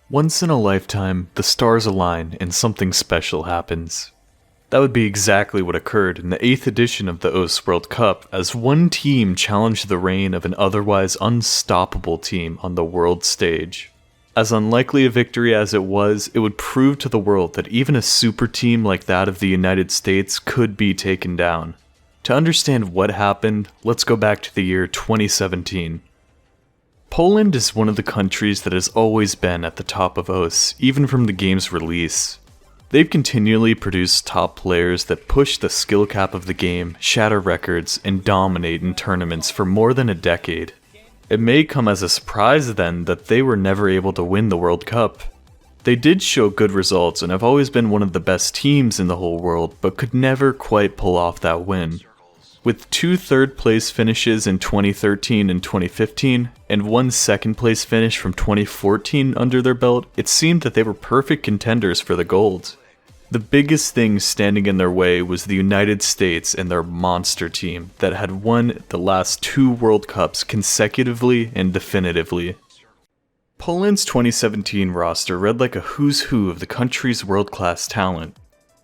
Once in a lifetime, the stars align and something special happens. That would be exactly what occurred in the 8th edition of the OS World Cup as one team challenged the reign of an otherwise unstoppable team on the world stage. As unlikely a victory as it would prove to the world that even a super team like that of the United States could be taken down. To understand what happened, let's go back to the year 2017. Poland is one of the countries that has always been at the top of OS, even from the game's release. They've continually produced top players that push the skill cap of the game, shatter records, and dominate in tournaments for more than a decade. It may come as a surprise then that they were never able to win the World Cup. They did show good results and have always been one of the best teams in the whole world, but could never quite pull off that win. With 2 third-place finishes in 2013 and 2015, and 1 second-place finish from 2014 under their belt, it seemed that they were perfect contenders for the gold. The biggest thing standing in their way was the United States and their monster team that had won the last 2 World Cups consecutively and definitively. Poland's 2017 roster read like a who's who of the country's world-class talent.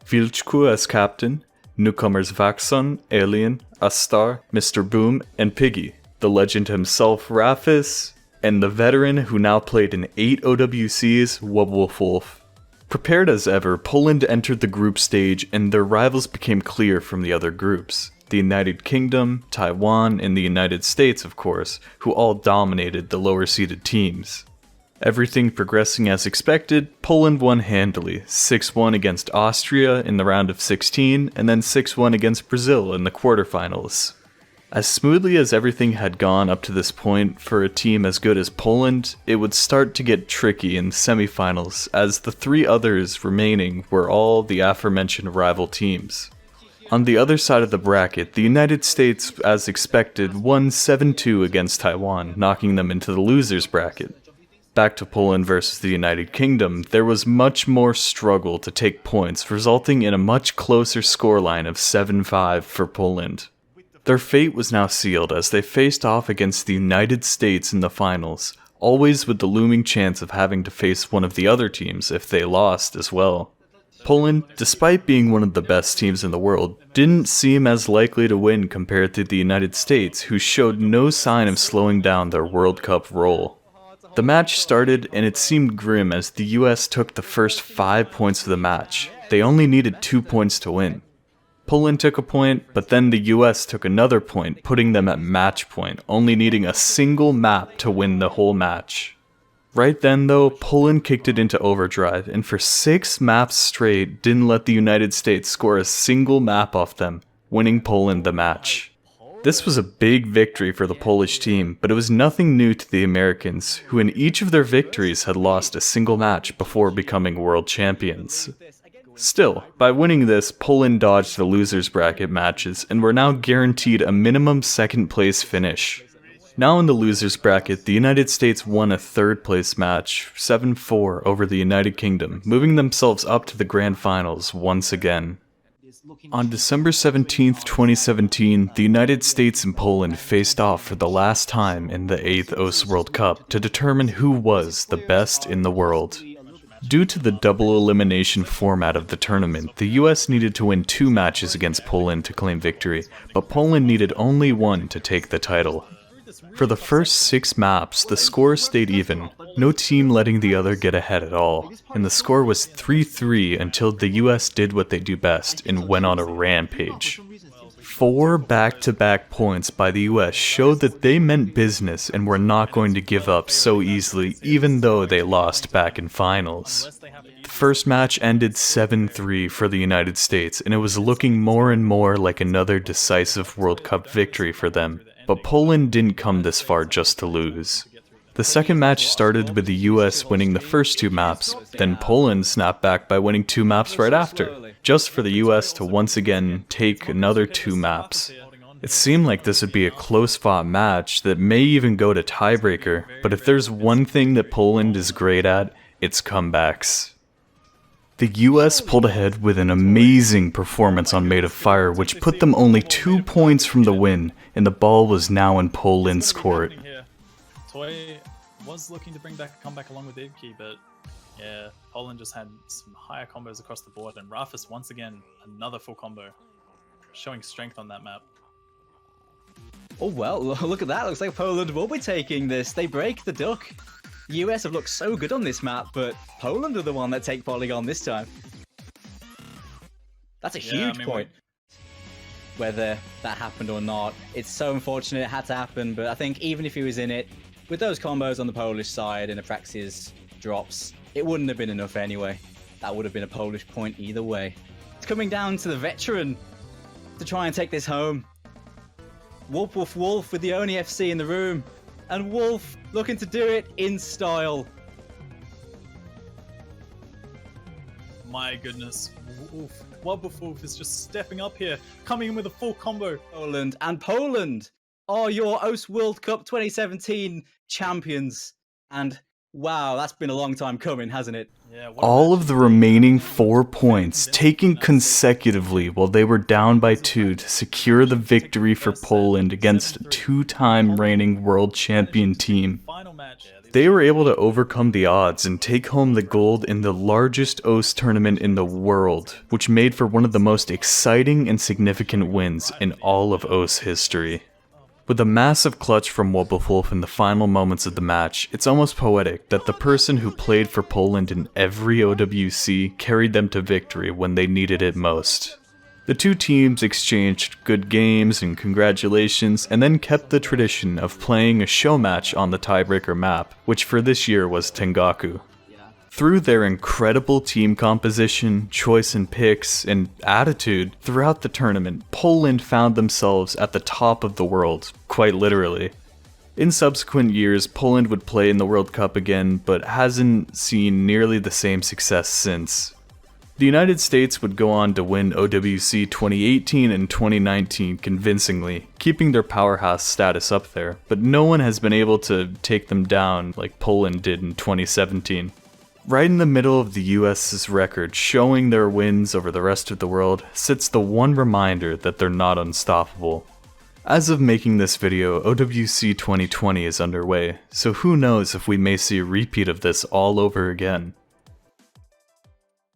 Wilczku as captain, newcomers Vaxon, Alien, Astar, Mr. Boom, and Piggy, the legend himself Rafis, and the veteran who now played in 8 OWCs, Wubwolf. Prepared as ever, Poland entered the group stage and their rivals became clear from the other groups. The United Kingdom, Taiwan, and the United States, of course, who all dominated the lower-seeded teams. Everything progressing as expected, Poland won handily, 6-1 against Austria in the round of 16, and then 6-1 against Brazil in the quarterfinals. As smoothly as everything had gone up to this point for a team as good as Poland, it would start to get tricky in semifinals as the 3 others remaining were all the aforementioned rival teams. On the other side of the bracket, the United States, as expected, won 7-2 against Taiwan, knocking them into the losers bracket. Back to Poland versus the United Kingdom, there was much more struggle to take points, resulting in a much closer scoreline of 7-5 for Poland. Their fate was now sealed as they faced off against the United States in the finals, always with the looming chance of having to face one of the other teams if they lost as well. Poland, despite being one of the best teams in the world, didn't seem as likely to win compared to the United States, who showed no sign of slowing down their World Cup roll. The match started and it seemed grim as the US took the first 5 points of the match. They only needed 2 points to win. Poland took a point, but then the US took another point, putting them at match point, only needing a single map to win the whole match. Right then though, Poland kicked it into overdrive, and for 6 maps straight didn't let the United States score a single map off them, winning Poland the match. This was a big victory for the Polish team, but it was nothing new to the Americans, who in each of their victories had lost a single match before becoming world champions. Still, by winning this, Poland dodged the losers bracket matches and were now guaranteed a minimum 2nd place finish. Now in the losers bracket, the United States won a 3rd place match, 7-4 over the United Kingdom, moving themselves up to the grand finals once again. On December 17, 2017, the United States and Poland faced off for the last time in the 8th OS World Cup to determine who was the best in the world. Due to the double elimination format of the tournament, the US needed to win 2 matches against Poland to claim victory, but Poland needed only 1 to take the title. For the first 6 maps, the score stayed even, no team letting the other get ahead at all, and the score was 3-3 until the US did what they do best and went on a rampage. 4 back-to-back points by the US showed that they meant business and were not going to give up so easily even though they lost back in finals. The first match ended 7-3 for the United States and it was looking more and more like another decisive World Cup victory for them. But Poland didn't come this far just to lose. The second match started with the US winning the first 2 maps, then Poland snapped back by winning 2 maps right after, just for the US to once again take another 2 maps. It seemed like this would be a close-fought match that may even go to tiebreaker, but if there's one thing that Poland is great at, it's comebacks. The US pulled ahead with an amazing performance on Made of Fire, which put them only 2 points from the win, and the ball was now in Poland's court. was looking to bring back a comeback along with Ivki, but yeah, Poland just had some higher combos across the board, and Rafis once again, another full combo, showing strength on that map. Oh well, look at that. Looks like Poland will be taking this. They break the duck. The US have looked so good on this map, but Poland are the one that take Polygon this time. That's a huge point. Whether that happened or not, it's so unfortunate it had to happen, but I think even if he was in it, with those combos on the Polish side and Apraxia's drops, it wouldn't have been enough anyway. That would have been a Polish point either way. It's coming down to the veteran to try and take this home. Wolf with the only FC in the room, and Wolf looking to do it in style. My goodness, Wolf is just stepping up here, coming in with a full combo. Poland are your OS World Cup 2017 champions, and wow, that's been a long time coming, hasn't it? Yeah, All of the remaining 4 points taken consecutively while they were down by 2 to secure the victory for Poland against a 2-time reigning world champion team. They were able to overcome the odds and take home the gold in the largest OS tournament in the world, which made for one of the most exciting and significant wins in all of OS history. With a massive clutch from Wolf in the final moments of the match, it's almost poetic that the person who played for Poland in every OWC carried them to victory when they needed it most. The two teams exchanged good games and congratulations, and then kept the tradition of playing a show match on the tiebreaker map, which for this year was Tengaku. Through their incredible team composition, choice in picks, and attitude throughout the tournament, Poland found themselves at the top of the world, quite literally. In subsequent years, Poland would play in the World Cup again, but hasn't seen nearly the same success since. The United States would go on to win OWC 2018 and 2019 convincingly, keeping their powerhouse status up there, but no one has been able to take them down like Poland did in 2017. Right in the middle of the US's record showing their wins over the rest of the world sits the one reminder that they're not unstoppable. As of making this video, OWC 2020 is underway, so who knows if we may see a repeat of this all over again.